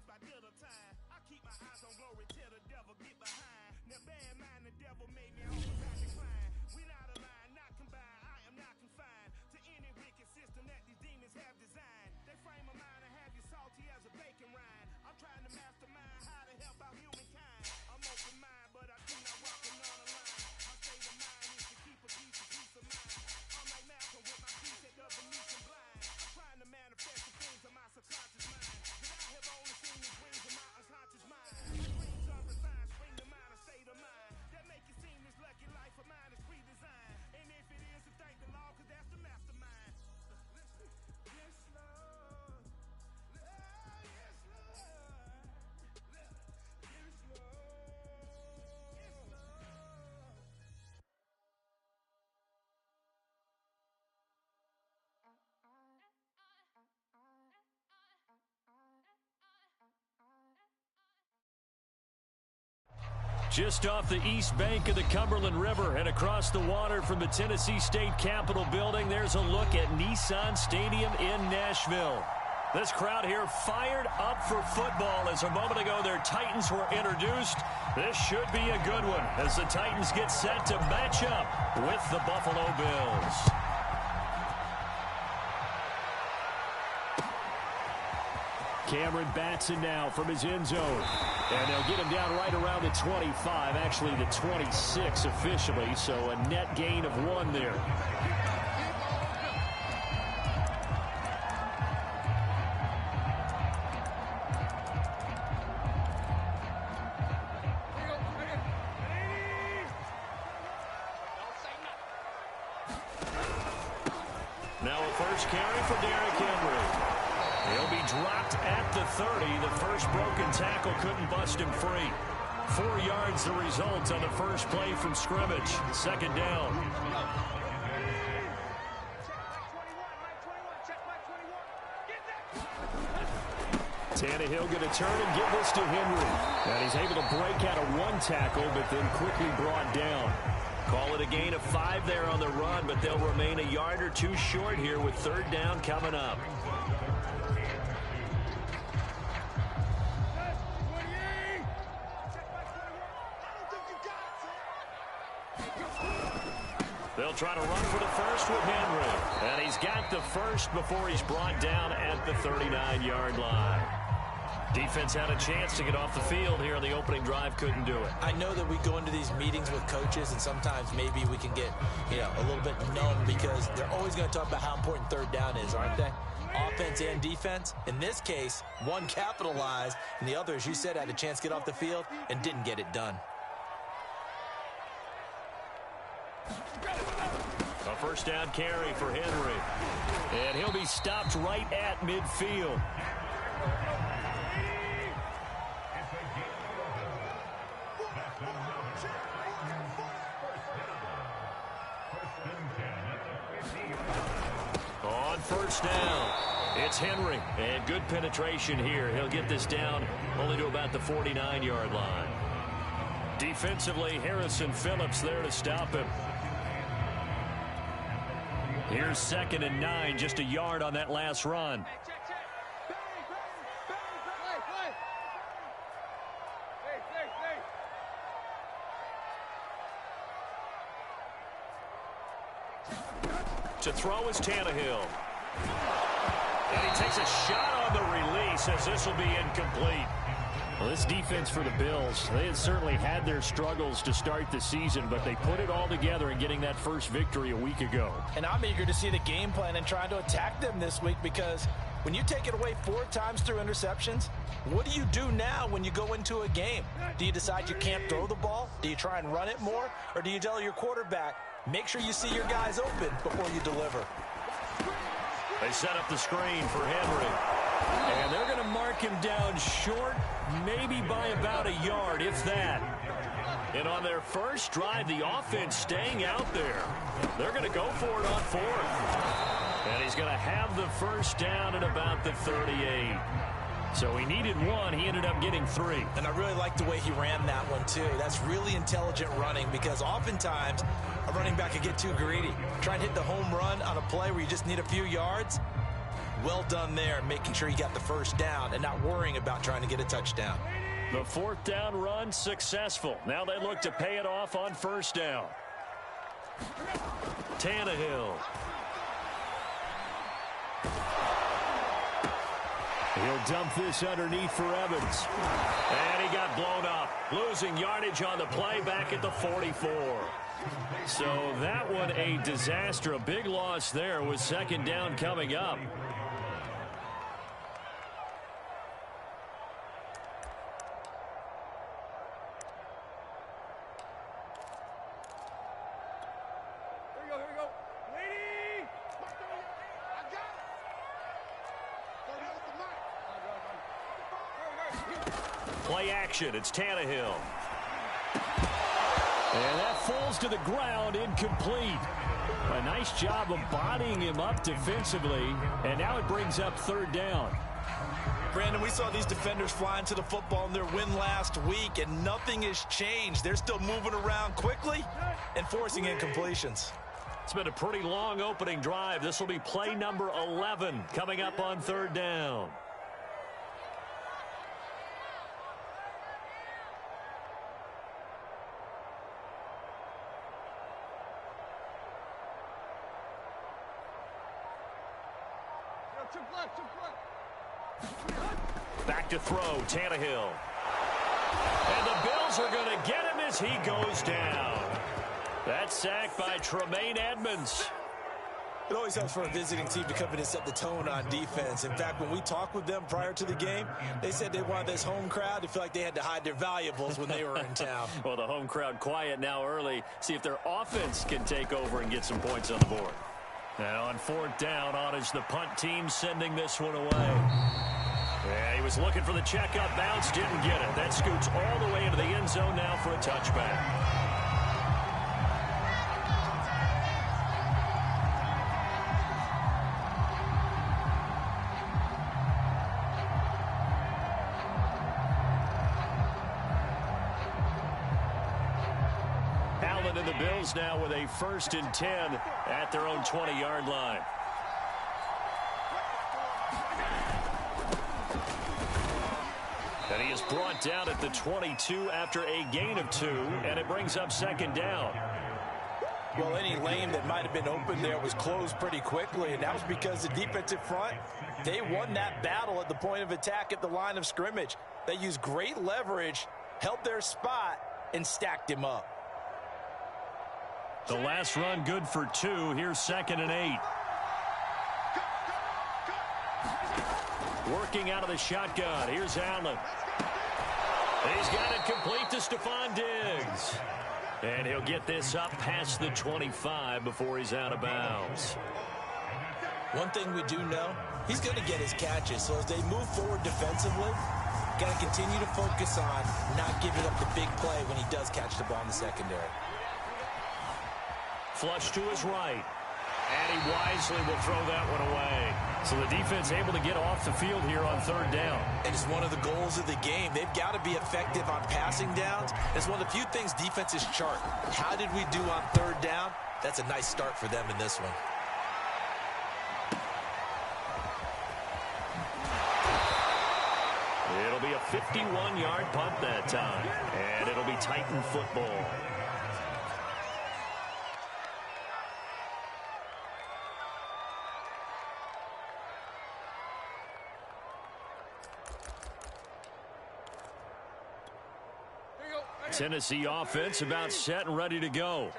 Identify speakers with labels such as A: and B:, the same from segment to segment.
A: by dinner time. I keep my eyes on glory till the devil get behind. Now bad mind, the devil made me always I decline. We not aligned, not combined. I am not confined to any wicked system that these demons have designed. They frame a mind and have you salty as a bacon rind. I'm trying to mastermind how to help out humankind. I'm open mind, but I do not walk another line. My state of mind is to keep a peace of mind. I'm like Malcolm with my peace that doesn't need some blind. I'm trying to manifest the things of my subconscious mind. But I have only seen these wings of my unconscious mind. Dreams unrefined, spring to mind, a state of mind that make it seem this lucky life of mine is pre-designed. And if it is, to thank the Lord, cause that's the mastermind. Yes, Lord. Yes, Lord. Yes, Lord.
B: Just off the east bank of the Cumberland River and across the water from the Tennessee State Capitol building, there's a look at Nissan Stadium in Nashville. This crowd here fired up for football as a moment ago their Titans were introduced. This should be a good one as the Titans get set to match up with the Buffalo Bills. Cameron Batson now from his end zone. And they'll get him down right around the 25, actually the 26 officially, so a net gain of 1 there. Now a first carry for Derrick Henry. He'll be dropped at the 30. The first broken tackle couldn't bust him free. 4 yards the result on the first play from scrimmage. Second down. Tannehill going to turn and give this to Henry. And he's able to break out of 1 tackle, but then quickly brought down. Call it a gain of 5 there on the run, but they'll remain a yard or 2 short here with third down coming up. They'll try to run for the first with Henry. And he's got the first before he's brought down at the 39-yard line. Defense had a chance to get off the field here in the opening drive, couldn't do it.
C: I know that we go into these meetings with coaches, and sometimes maybe we can get, a little bit numb because they're always going to talk about how important third down is, aren't they? Offense and defense. In this case, one capitalized, and the other, as you said, had a chance to get off the field and didn't get it done.
B: A first down carry for Henry. And he'll be stopped right at midfield. On first down, it's Henry. And good penetration here. He'll get this down only to about the 49-yard line. Defensively, Harrison Phillips there to stop him. Here's 2nd and 9, just a yard on that last run. To throw is Tannehill. And he takes a shot on the release as this will be incomplete. Well, this defense for the Bills, they had certainly had their struggles to start the season, but they put it all together in getting that first victory a week ago.
D: And I'm eager to see the game plan and trying to attack them this week, because when you take it away 4 times through interceptions, what do you do now when you go into a game? Do you decide you can't throw the ball? Do you try and run it more? Or do you tell your quarterback, make sure you see your guys open before you deliver?
B: They set up the screen for Henry. And they're going to mark him down short, maybe by about a yard, if that. And on their first drive, the offense staying out there. They're going to go for it on 4th. And he's going to have the first down at about the 38. So he needed 1. He ended up getting 3.
C: And I really like the way he ran that one, too. That's really intelligent running, because oftentimes a running back can get too greedy. Try and hit the home run on a play where you just need a few yards. Well done there, making sure he got the first down and not worrying about trying to get a touchdown.
B: The fourth down run successful. Now they look to pay it off on first down. Tannehill. He'll dump this underneath for Evans. And he got blown up. Losing yardage on the play back at the 44. So that one a disaster. A big loss there with second down coming up. Play action. It's Tannehill. And that falls to the ground, incomplete. A nice job of bodying him up defensively, and now it brings up third down.
D: Brandon, we saw these defenders flying to the football in their win last week, and nothing has changed. They're still moving around quickly and forcing incompletions.
B: It's been a pretty long opening drive. This will be play number 11 coming up on third down. Back to throw, Tannehill. And the Bills are going to get him as he goes down. That sack by Tremaine Edmonds.
C: It always helps for a visiting team to come in and set the tone on defense. In fact, when we talked with them prior to the game, they said they wanted this home crowd to feel like they had to hide their valuables when they were in town.
B: Well, the home crowd quiet now early. See if their offense can take over and get some points on the board. Now on fourth down, on is the punt team sending this one away. Yeah, he was looking for the checkup bounce, didn't get it. That scoots all the way into the end zone now for a touchback. And the Bills now with a 1st and 10 at their own 20-yard line. And he is brought down at the 22 after a gain of 2, and it brings up second down.
C: Well, any lane that might have been open there was closed pretty quickly, and that was because the defensive front, they won that battle at the point of attack at the line of scrimmage. They used great leverage, held their spot, and stacked him up.
B: The last run good for 2. Here's 2nd and 8. Working out of the shotgun. Here's Allen. He's got it complete to Stephon Diggs. And he'll get this up past the 25 before he's out of bounds.
C: One thing we do know, he's going to get his catches. So as they move forward defensively, got to continue to focus on not giving up the big play when he does catch the ball in the secondary.
B: Flush to his right. And he wisely will throw that one away. So the defense able to get off the field here on third down.
C: And it's one of the goals of the game. They've got to be effective on passing downs. It's one of the few things defenses chart. How did we do on third down? That's a nice start for them in this one.
B: It'll be a 51-yard punt that time. And it'll be Titan football. Tennessee offense about set and ready to go.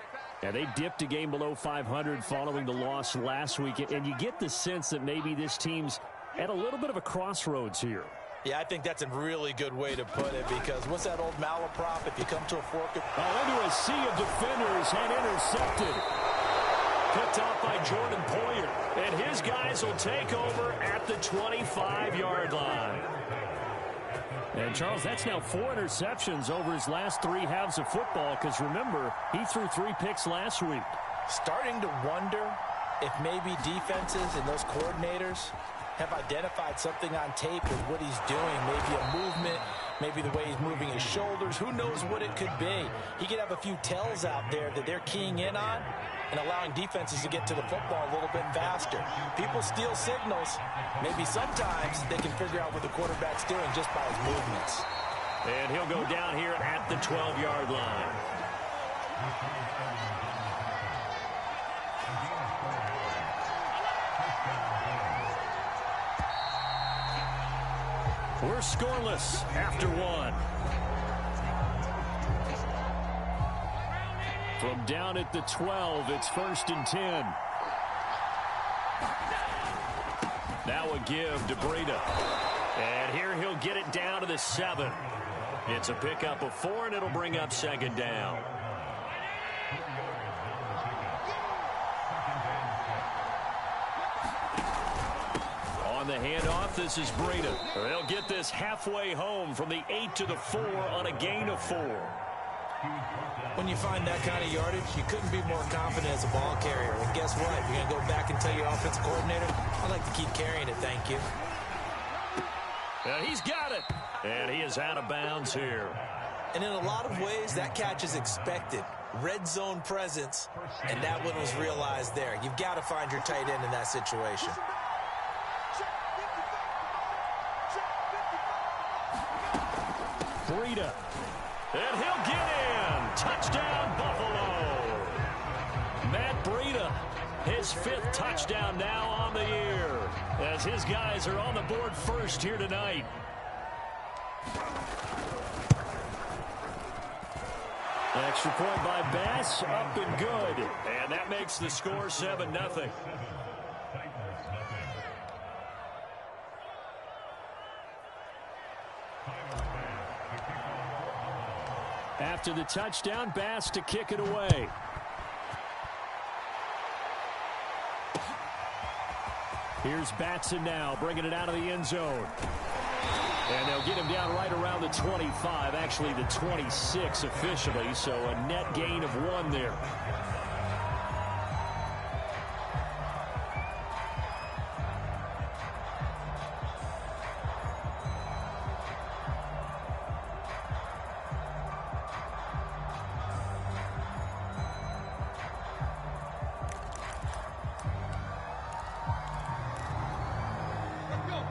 B: And they dipped a game below 500 following the loss last week. And you get the sense that maybe this team's at a little bit of a crossroads here.
C: Yeah, I think that's a really good way to put it, because what's that old malaprop? If you come to a fork of...
B: into a sea of defenders and intercepted. Picked off by Jordan Poyer. And his guys will take over at the 25-yard line. And, Charles, that's now 4 interceptions over his last 3 halves of football, because, remember, he threw 3 picks last week.
C: Starting to wonder if maybe defenses and those coordinators have identified something on tape with what he's doing, maybe a movement
D: maybe the way he's moving his shoulders. Who knows what it could be? He could have a few tells out there that they're keying in on and allowing defenses to get to the football a little bit faster. People steal signals. Maybe sometimes they can figure out what the quarterback's doing just by his movements.
B: And he'll go down here at the 12-yard line. We're scoreless after one. From down at the 12, it's 1st and 10. Now a give to Breida. And here he'll get it down to the 7. It's a pickup of 4, and it'll bring up 2nd down. On the handoff, this is Breida. They'll get this halfway home from the 8 to the 4 on a gain of 4.
D: When you find that kind of yardage, you couldn't be more confident as a ball carrier. And guess what? You're going to go back and tell your offensive coordinator, I'd like to keep carrying it, thank you.
B: And he's got it. And he is out of bounds here.
D: And in a lot of ways, that catch is expected. Red zone presence, and that one was realized there. You've got to find your tight end in that situation.
B: Breida. And he'll get in. Touchdown, Buffalo. Matt Breida, his 5th touchdown now on the year, as his guys are on the board first here tonight. Extra point by Bass, up and good. And that makes the score 7-0. After the touchdown, Bass to kick it away. Here's Batson now, bringing it out of the end zone. And they'll get him down right around the 25, actually the 26 officially, so a net gain of 1 there.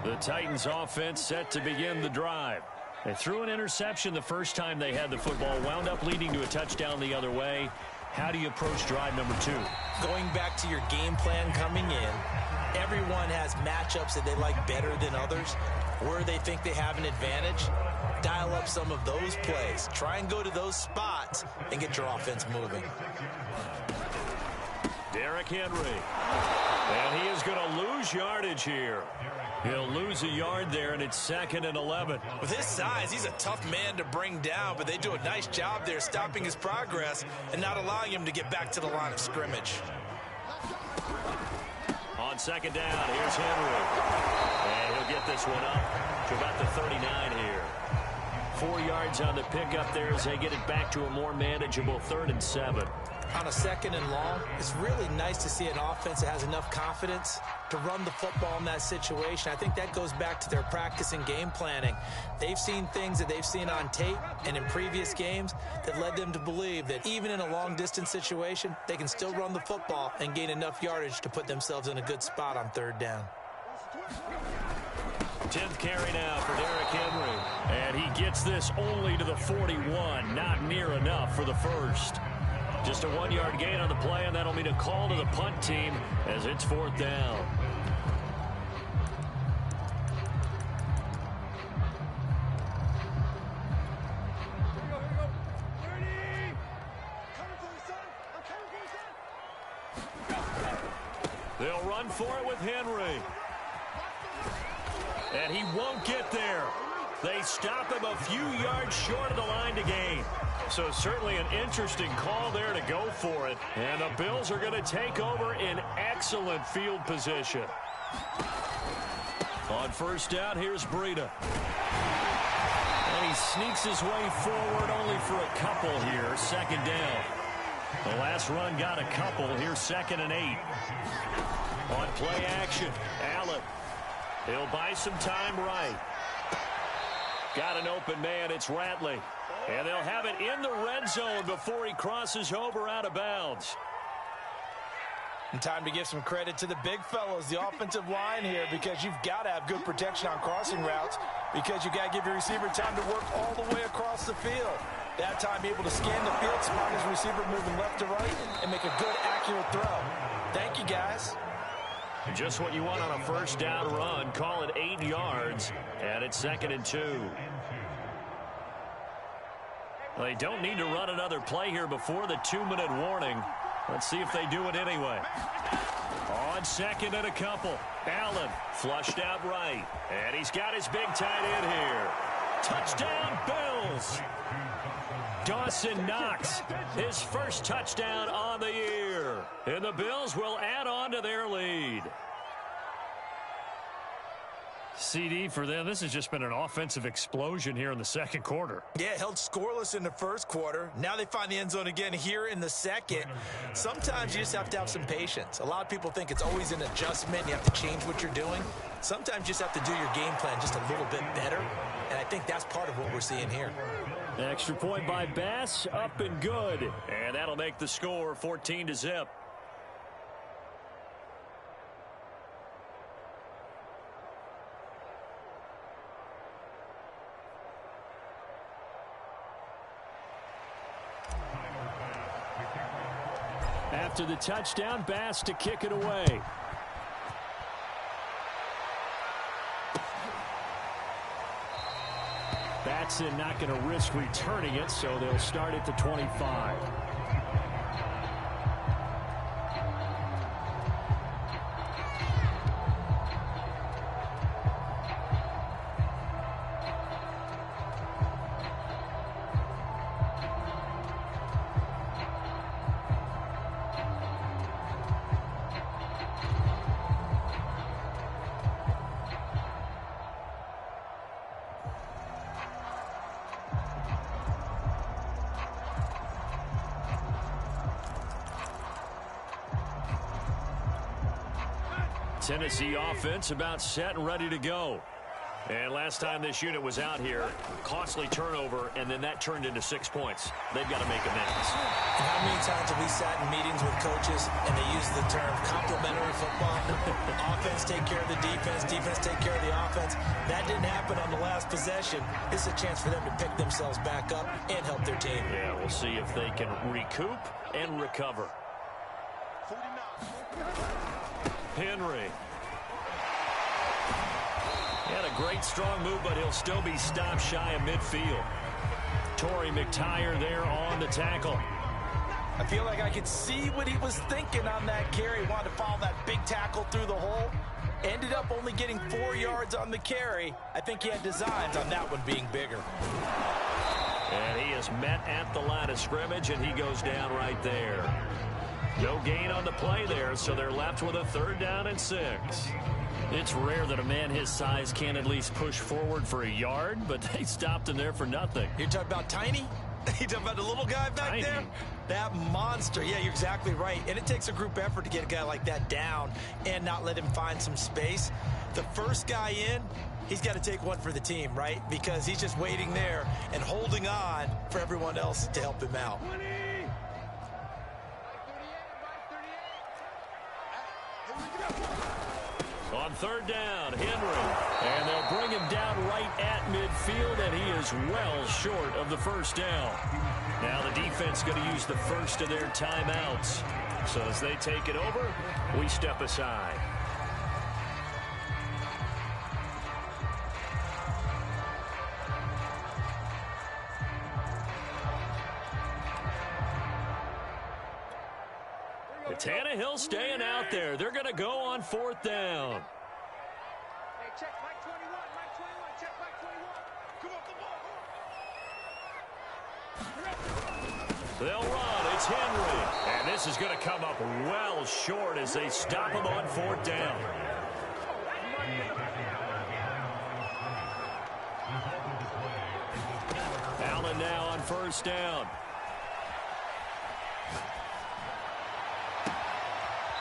B: The Titans offense set to begin the drive. They threw an interception the first time they had the football, wound up leading to a touchdown the other way. How do you approach drive number 2?
D: Going back to your game plan coming in, everyone has matchups that they like better than others, where they think they have an advantage. Dial up some of those plays. Try and go to those spots and get your offense moving.
B: Derrick Henry. And he is going to lose yardage here. He'll lose a yard there, and it's 2nd and 11.
D: With his size, he's a tough man to bring down, but they do a nice job there stopping his progress and not allowing him to get back to the line of scrimmage.
B: On 2nd down, here's Henry. And he'll get this one up to about the 39 here. 4 yards on the pickup there as they get it back to a more manageable 3rd and 7.
D: On a 2nd and long, it's really nice to see an offense that has enough confidence to run the football in that situation. I think that goes back to their practice and game planning. They've seen things that they've seen on tape and in previous games that led them to believe that even in a long-distance situation, they can still run the football and gain enough yardage to put themselves in a good spot on 3rd down.
B: 10th carry now for Derrick Henry. And he gets this only to the 41. Not near enough for the first. Just a 1-yard gain on the play, and that'll mean a call to the punt team as it's 4th down. They'll run for it with Henry. And he won't get there. They stop him a few yards short of the line to gain. So certainly an interesting call there to go for it. And the Bills are going to take over in excellent field position. On 1st down, here's Breida. And he sneaks his way forward only for a couple here. 2nd down. The last run got a couple. Here's 2nd and 8. On play action, Allen. He'll buy some time right. Got an open man. It's Ratley. And they'll have it in the red zone before he crosses over out of bounds.
D: And time to give some credit to the big fellows, the offensive line here, because you've got to have good protection on crossing routes, because you got to give your receiver time to work all the way across the field. That time, be able to scan the field, spot his receiver moving left to right, and make a good, accurate throw. Thank you, guys.
B: Just what you want on a first down run. Call it 8 yards, and it's 2nd and 2. They don't need to run another play here before the 2-minute warning. Let's see if they do it anyway. On 2nd and a couple. Allen flushed out right. And he's got his big tight end here. Touchdown, Bills. Dawson Knox, his first touchdown on the year. And the Bills will add on to their lead. CD for them, this has just been an offensive explosion here in the second quarter.
D: Yeah, held scoreless in the first quarter. Now they find the end zone again here in the second. Sometimes you just have to have some patience. A lot of people think it's always an adjustment. You have to change what you're doing. Sometimes you just have to do your game plan just a little bit better. And I think that's part of what we're seeing here.
B: Extra point by Bass, up and good. And that'll make the score 14-0. After the touchdown, Bass to kick it away. Batson not going to risk returning it, so they'll start at the 25. Tennessee offense about set and ready to go. And last time this unit was out here, costly turnover, and then that turned into 6 points. They've got to make amends.
D: And how many times have we sat in meetings with coaches and they use the term complementary football? Offense take care of the defense, defense take care of the offense. That didn't happen on the last possession. This is a chance for them to pick themselves back up and help their team.
B: Yeah, we'll see if they can recoup and recover. Henry. He had a great strong move, but he'll still be stopped shy of midfield. Torrey McTyer there on the tackle.
D: I feel like I could see what he was thinking on that carry. Wanted to follow that big tackle through the hole. Ended up only getting 4 yards on the carry. I think he had designs on that one being bigger.
B: And he is met at the line of scrimmage, and he goes down right there. No gain on the play there, so they're left with a 3rd down and 6. It's rare that a man his size can at least push forward for a yard, but they stopped him there for nothing.
D: You're talking about Tiny? You're talking about the little guy back
B: Tiny.
D: there? That monster. Yeah, you're exactly right. And it takes a group effort to get a guy like that down and not let him find some space. The first guy in, he's got to take one for the team, right? Because he's just waiting there and holding on for everyone else to help him out.
B: On 3rd down, Henry. And they'll bring him down right at midfield, and he is well short of the 1st down. Now the defense going to use the first of their timeouts. So as they take it over, we step aside. Tannehill staying out there. They're going to go on 4th down.
A: Hey, check Mike 21, Mike 21, check Mike 21. Come off the ball.
B: They'll run. It's Henry. And this is going to come up well short as they stop him on 4th down. Allen now on 1st down.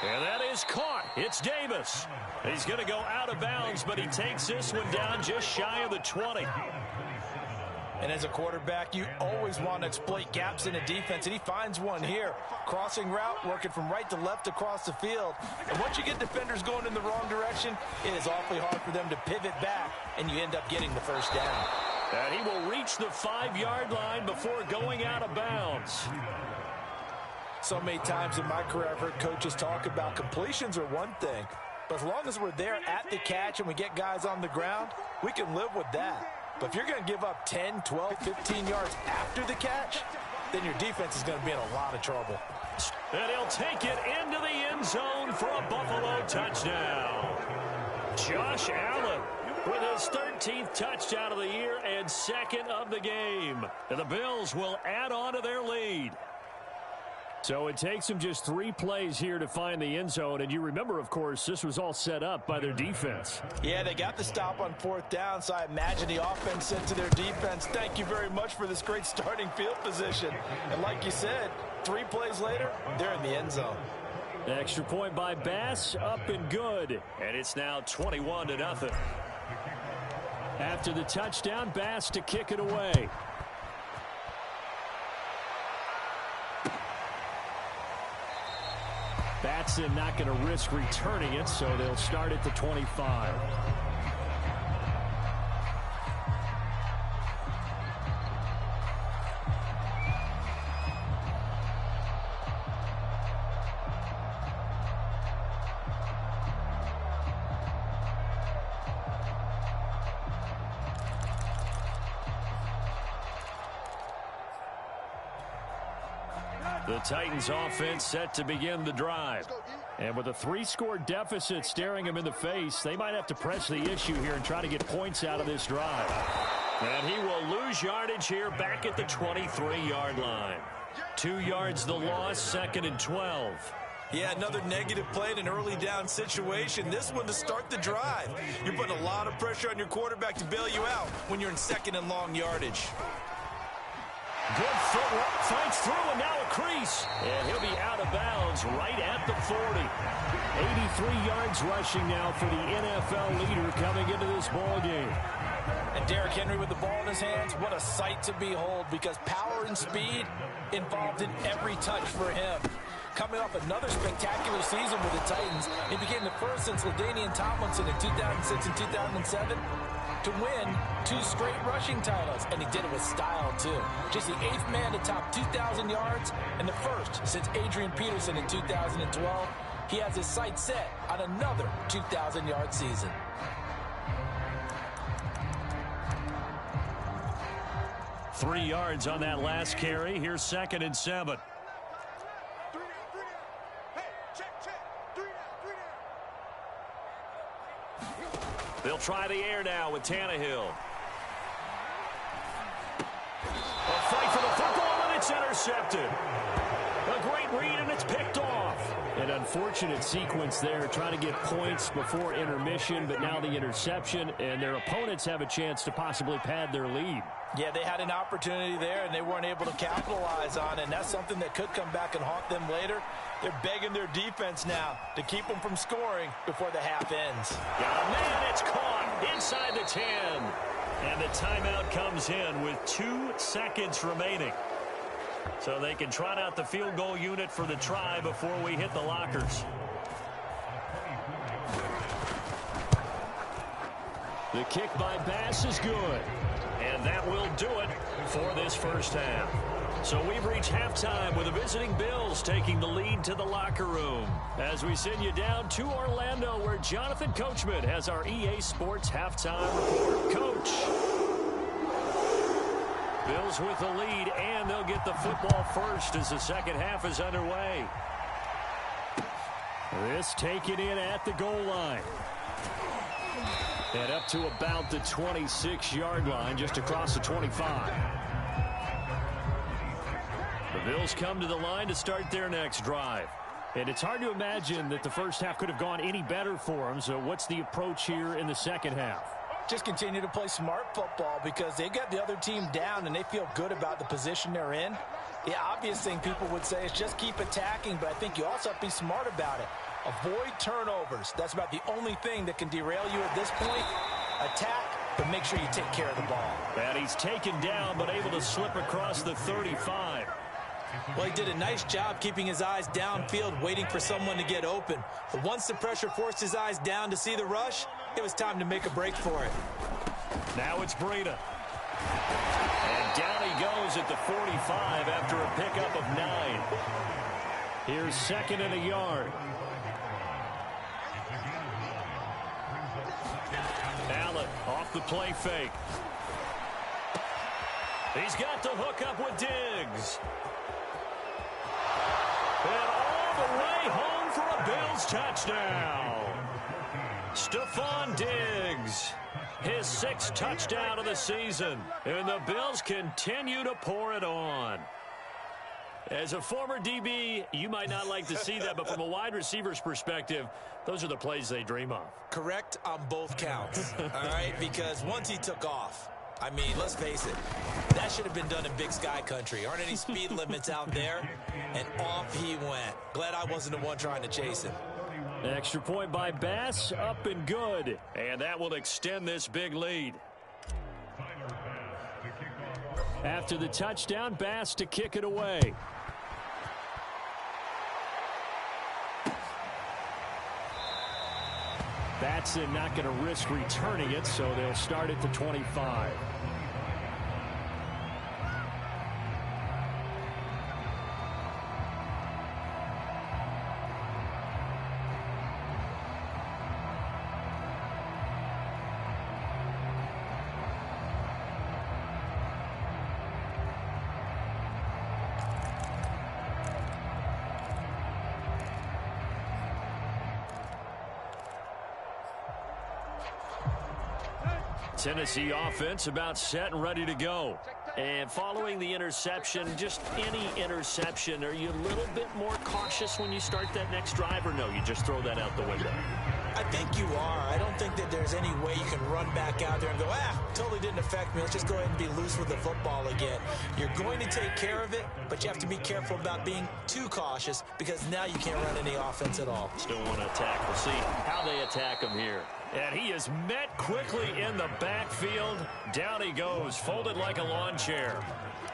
B: And that is caught. It's Davis. He's going to go out of bounds, but he takes this one down just shy of the 20.
D: And as a quarterback, you always want to exploit gaps in a defense, and he finds one here. Crossing route, working from right to left across the field. And once you get defenders going in the wrong direction, it is awfully hard for them to pivot back, and you end up getting the first down.
B: And he will reach the 5-yard line before going out of bounds.
D: So many times in my career, I've heard coaches talk about completions are one thing, but as long as we're there at the catch and we get guys on the ground, we can live with that. But if you're going to give up 10, 12, 15 yards after the catch, then your defense is going to be in a lot of trouble.
B: And he'll take it into the end zone for a Buffalo touchdown. Josh Allen with his 13th touchdown of the year and second of the game. And the Bills will add on to their lead. So it takes them just 3 plays here to find the end zone. And you remember, of course, this was all set up by their defense.
D: Yeah, they got the stop on 4th down, so I imagine the offense said to their defense, thank you very much for this great starting field position. And like you said, 3 plays later, they're in the end zone.
B: Extra point by Bass, up and good. And it's now 21-0. After the touchdown, Bass to kick it away. Batson not going to risk returning it, so they'll start at the 25. The Titans offense set to begin the drive. And with a 3-score deficit staring them in the face, they might have to press the issue here and try to get points out of this drive. And he will lose yardage here back at the 23-yard line. 2 yards the loss, 2nd and 12.
D: Yeah, another negative play in an early down situation. This one to start the drive. You're putting a lot of pressure on your quarterback to bail you out when you're in 2nd and long yardage.
B: Good footwork, fights through, and now a crease. And he'll be out of bounds right at the 40. 83 yards rushing now for the NFL leader coming into this ball game.
D: And Derrick Henry with the ball in his hands, what a sight to behold, because power and speed involved in every touch for him. Coming off another spectacular season with the Titans, he became the first since LaDainian Tomlinson in 2006 and 2007 to win 2 straight rushing titles, and he did it with style too. Just the 8th man to top 2,000 yards and the first since Adrian Peterson in 2012. He has his sights set on another 2,000-yard season.
B: Three yards on that last carry. Here's 2nd and 7. They'll try the air now with Tannehill. A fight for the football, and it's intercepted. A great read, and it's picked off. An unfortunate sequence there, trying to get points before intermission, but now the interception, and their opponents have a chance to possibly pad their lead.
D: Yeah, they had an opportunity there, and they weren't able to capitalize on it, and that's something that could come back and haunt them later. They're begging their defense now to keep them from scoring before the half ends.
B: Yeah, man, it's caught inside the 10. And the timeout comes in with 2 seconds remaining. So they can trot out the field goal unit for the try before we hit the lockers. The kick by Bass is good. And that will do it for this first half. So we've reached halftime with the visiting Bills taking the lead to the locker room. As we send you down to Orlando, where Jonathan Coachman has our EA Sports halftime report. Coach. Bills with the lead, and they'll get the football first as the second half is underway. This taken in at the goal line. And up to about the 26-yard line, just across the 25. The Bills come to the line to start their next drive. And it's hard to imagine that the first half could have gone any better for them. So what's the approach here in the second half?
D: Just continue to play smart football because they got the other team down and they feel good about the position they're in. The obvious thing people would say is just keep attacking, but I think you also have to be smart about it. Avoid turnovers. That's about the only thing that can derail you at this point. Attack, but make sure you take care of the ball.
B: And he's taken down, but able to slip across the 35.
C: Well, he did a nice job keeping his eyes downfield, waiting for someone to get open. But once the pressure forced his eyes down to see the rush, it was time to make a break for it.
B: Now it's Breida. And down he goes at the 45 after a pickup of 9. Here's 2nd and a yard. Allen off the play fake. He's got the hook up with Diggs. And all the way home for a Bills touchdown. Stephon Diggs, his 6th touchdown of the season. And the Bills continue to pour it on. As a former DB, you might not like to see that, but from a wide receiver's perspective, those are the plays they dream of.
C: Correct on both counts, all right? Because once he took off, I mean, let's face it, that should have been done in Big Sky country. Aren't any speed limits out there? And off he went. Glad I wasn't the one trying to chase him.
B: Extra point by Bass, up and good. And that will extend this big lead. After the touchdown, Bass to kick it away. Batson not going to risk returning it, so they'll start at the 25. Tennessee offense about set and ready to go. And following the interception, just any interception, are you a little bit more cautious when you start that next drive, or no, you just throw that out the window?
C: I think you are. I don't think that there's any way you can run back out there and go, totally didn't affect me. Let's just go ahead and be loose with the football again. You're going to take care of it, but you have to be careful about being too cautious because now you can't run any offense at all.
B: Still want to attack. We'll see how they attack him here. And he is met quickly in the backfield. Down he goes, folded like a lawn chair.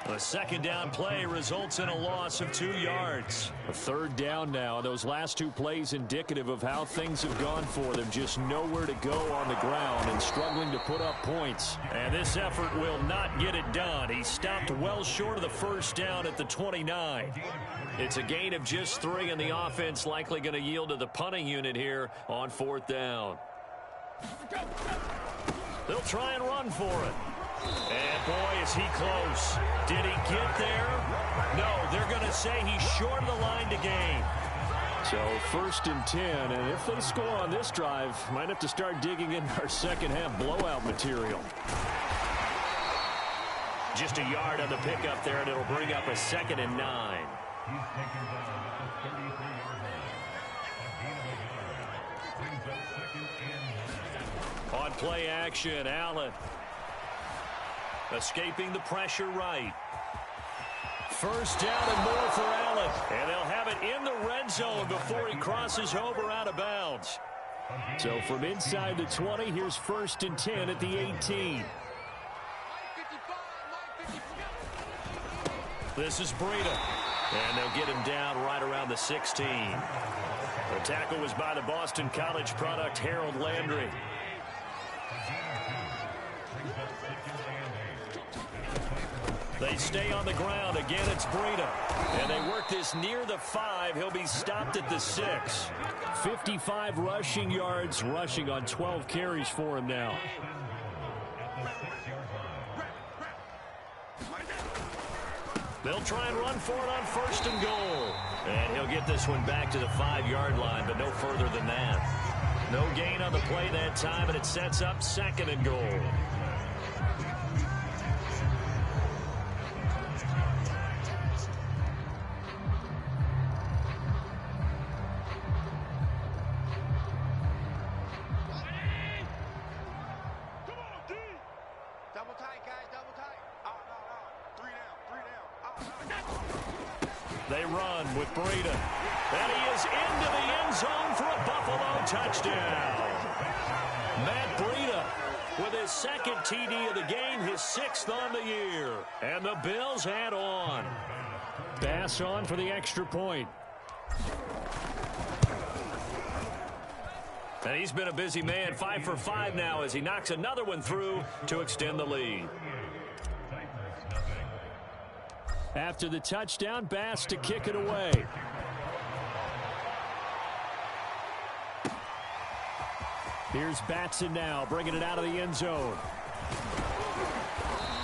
B: The 2nd down play results in a loss of 2 yards. A 3rd down now. Those last 2 plays indicative of how things have gone for them. Just nowhere to go on the ground and struggling to put up points. And this effort will not get it done. He stopped well short of the 1st down at the 29. It's a gain of just 3, and the offense likely going to yield to the punting unit here on 4th down. They'll try and run for it. And boy, is he close. Did he get there? No, they're going to say he's short of the line to gain. So 1st and 10, and if they score on this drive, might have to start digging in our second half blowout material. Just a yard on the pickup there, and it'll bring up a 2nd and 9. On play action, Allen escaping the pressure right. 1st down and more for Allen. And they'll have it in the red zone before he crosses over out of bounds. So from inside the 20, here's 1st and 10 at the 18. This is Breida. And they'll get him down right around the 16. The tackle was by the Boston College product, Harold Landry. They stay on the ground. Again, it's Breida. And they work this near the 5. He'll be stopped at the 6. 55 rushing yards, rushing on 12 carries for him now. They'll try and run for it on 1st and goal. And he'll get this one back to the 5-yard line, but no further than that. No gain on the play that time, and it sets up 2nd and goal. They run with Breida. And he is into the end zone for a Buffalo touchdown. Matt Breida with his second TD of the game, his 6th on the year. And the Bills add on. Bass on for the extra point. And he's been a busy man, 5 for 5 now as he knocks another one through to extend the lead. After the touchdown, Bass to kick it away. Here's Batson now, bringing it out of the end zone.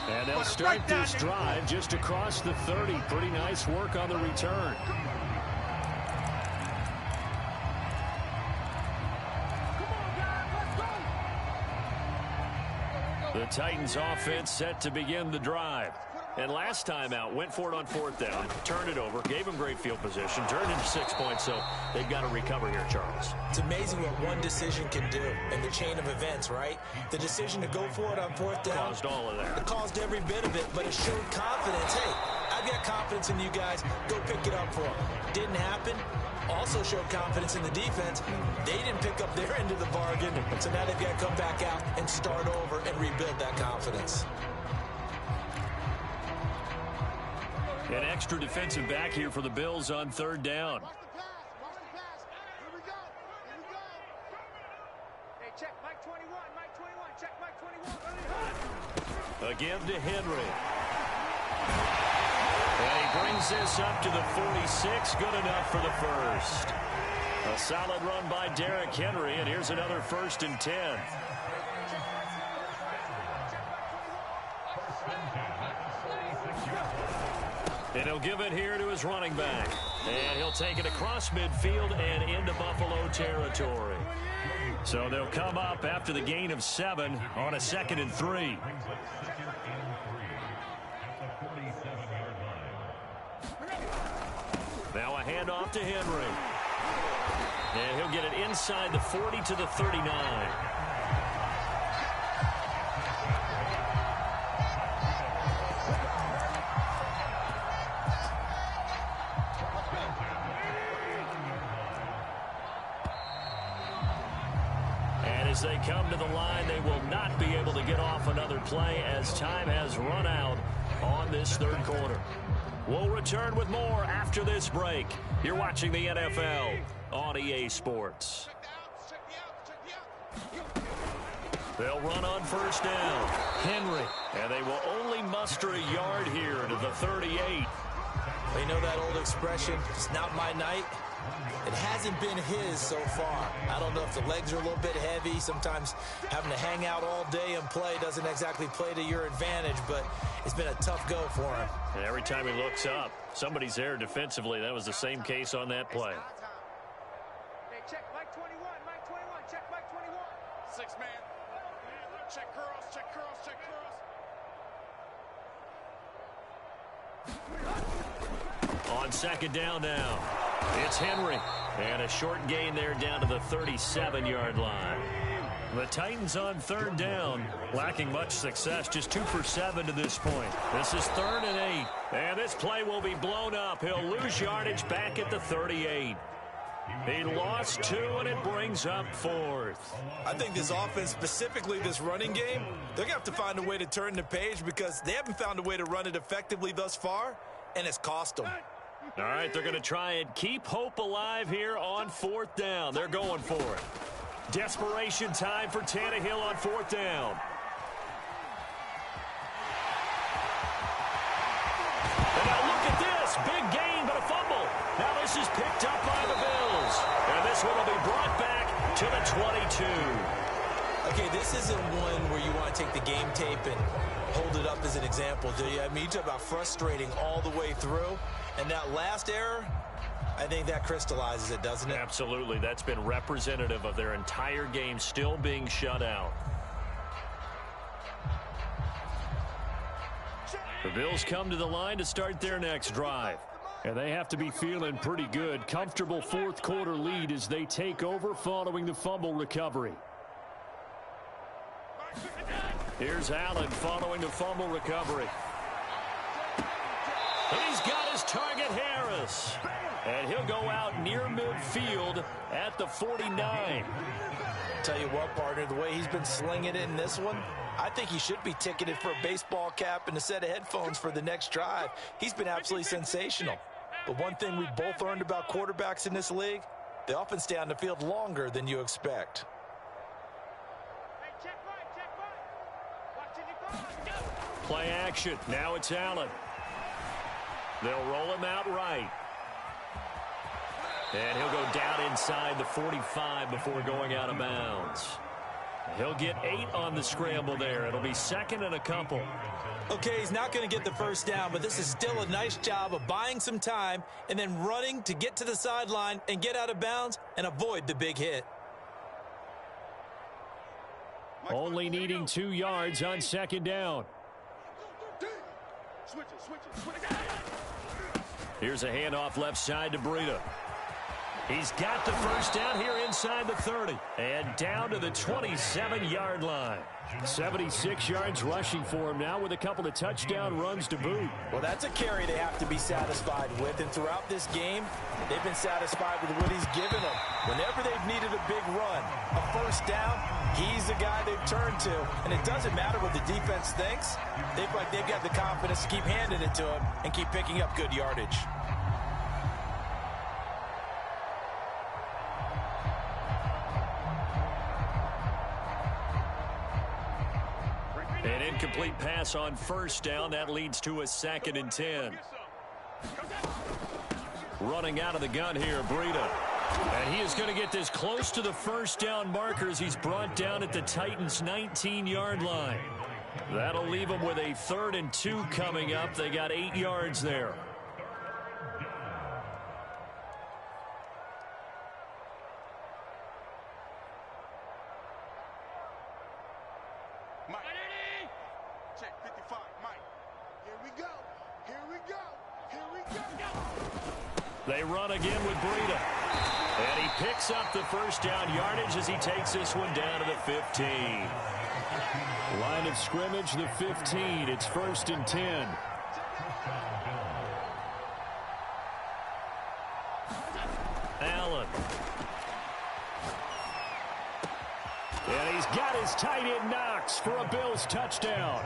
B: And they'll start this drive just across the 30. Pretty nice work on the return. The Titans offense set to begin the drive. And last time out, went for it on 4th down, turned it over, gave them great field position, turned into 6 points, so they've got to recover here, Charles.
C: It's amazing what one decision can do in the chain of events, right? The decision to go for it on 4th down.
B: Caused all of that.
C: It caused every bit of it, but it showed confidence. Hey, I've got confidence in you guys. Go pick it up for them. Didn't happen. Also showed confidence in the defense. They didn't pick up their end of the bargain, so now they've got to come back out and start over and rebuild that confidence.
B: An extra defensive back here for the Bills on 3rd down.
A: Watch the pass. Here we go. Hey, check Mike 21. Check Mike 21.
B: A give to Henry. And he brings this up to the 46. Good enough for the first. A solid run by Derrick Henry, and here's another 1st and 10. And he'll give it here to his running back. And he'll take it across midfield and into Buffalo territory. So they'll come up after the gain of 7 on a 2nd and 3. Now a handoff to Henry. And he'll get it inside the 40 to the 39. As they come to the line, they will not be able to get off another play as time has run out on this 3rd quarter. We'll return with more after this break. You're watching the NFL on EA Sports. They'll run on 1st down. Henry. And they will only muster a yard here to the 38.
C: You know that old expression, it's not my night? It hasn't been his so far. I don't know if the legs are a little bit heavy. Sometimes having to hang out all day and play doesn't exactly play to your advantage, but it's been a tough go for him.
B: And every time he looks up, somebody's there defensively. That was the same case on that play.
A: Hey, check Mike 21. Check Mike 21. 6 man. Check curls.
B: On 2nd down now, it's Henry. And a short gain there down to the 37-yard line. The Titans on 3rd down, lacking much success, just 2 for 7 to this point. This is 3rd and 8. And this play will be blown up. He'll lose yardage back at the 38. He lost 2, and it brings up 4th.
C: I think this offense, specifically this running game, they're going to have to find a way to turn the page because they haven't found a way to run it effectively thus far, and it's cost them.
B: All right, they're going to try and keep hope alive here on 4th down. They're going for it. Desperation time for Tannehill on 4th down. And now look at this. Big gain, but a fumble. Now this is picked up by the Bills. And this one will be brought back to the 22.
C: Okay, this isn't one where you want to take the game tape and hold it up as an example, do you? I mean, you talk about frustrating all the way through. And that last error, I think that crystallizes it, doesn't it?
B: Absolutely. That's been representative of their entire game still being shut out. The Bills come to the line to start their next drive. And they have to be feeling pretty good. Comfortable 4th quarter lead as they take over following the fumble recovery. Here's Allen following the fumble recovery. He's got his target, Harris. And he'll go out near midfield at the 49.
C: Tell you what, partner, the way he's been slinging it in this one, I think he should be ticketed for a baseball cap and a set of headphones for the next drive. He's been absolutely sensational. But one thing we've both learned about quarterbacks in this league, they often stay on the field longer than you expect.
B: Play action. Now it's Allen. They'll roll him out right. And he'll go down inside the 45 before going out of bounds. He'll get 8 on the scramble there. It'll be second and a couple.
C: Okay, he's not going to get the first down, but this is still a nice job of buying some time and then running to get to the sideline and get out of bounds and avoid the big hit.
B: Only needing 2 yards on second down. Here's a handoff left side to Breida. He's got the first down here inside the 30 and down to the 27-yard line. 76 yards rushing for him now with a couple of touchdown runs to boot.
C: Well, that's a carry they have to be satisfied with, and throughout this game, they've been satisfied with what he's given them. Whenever they've needed a big run, a first down, he's the guy they've turned to, and it doesn't matter what the defense thinks. They've got the confidence to keep handing it to him and keep picking up good yardage.
B: An incomplete pass on first down. That leads to a 2nd and 10. Running out of the gun here, Breida. And he is going to get this close to the first down markers. He's brought down at the Titans' 19-yard line. That'll leave him with a 3rd and 2 coming up. They got 8 yards there. They run again with Breida. And he picks up the first down yardage as he takes this one down to the 15. Line of scrimmage, the 15. It's 1st and 10. Allen. And he's got his tight end Knox for a Bills touchdown.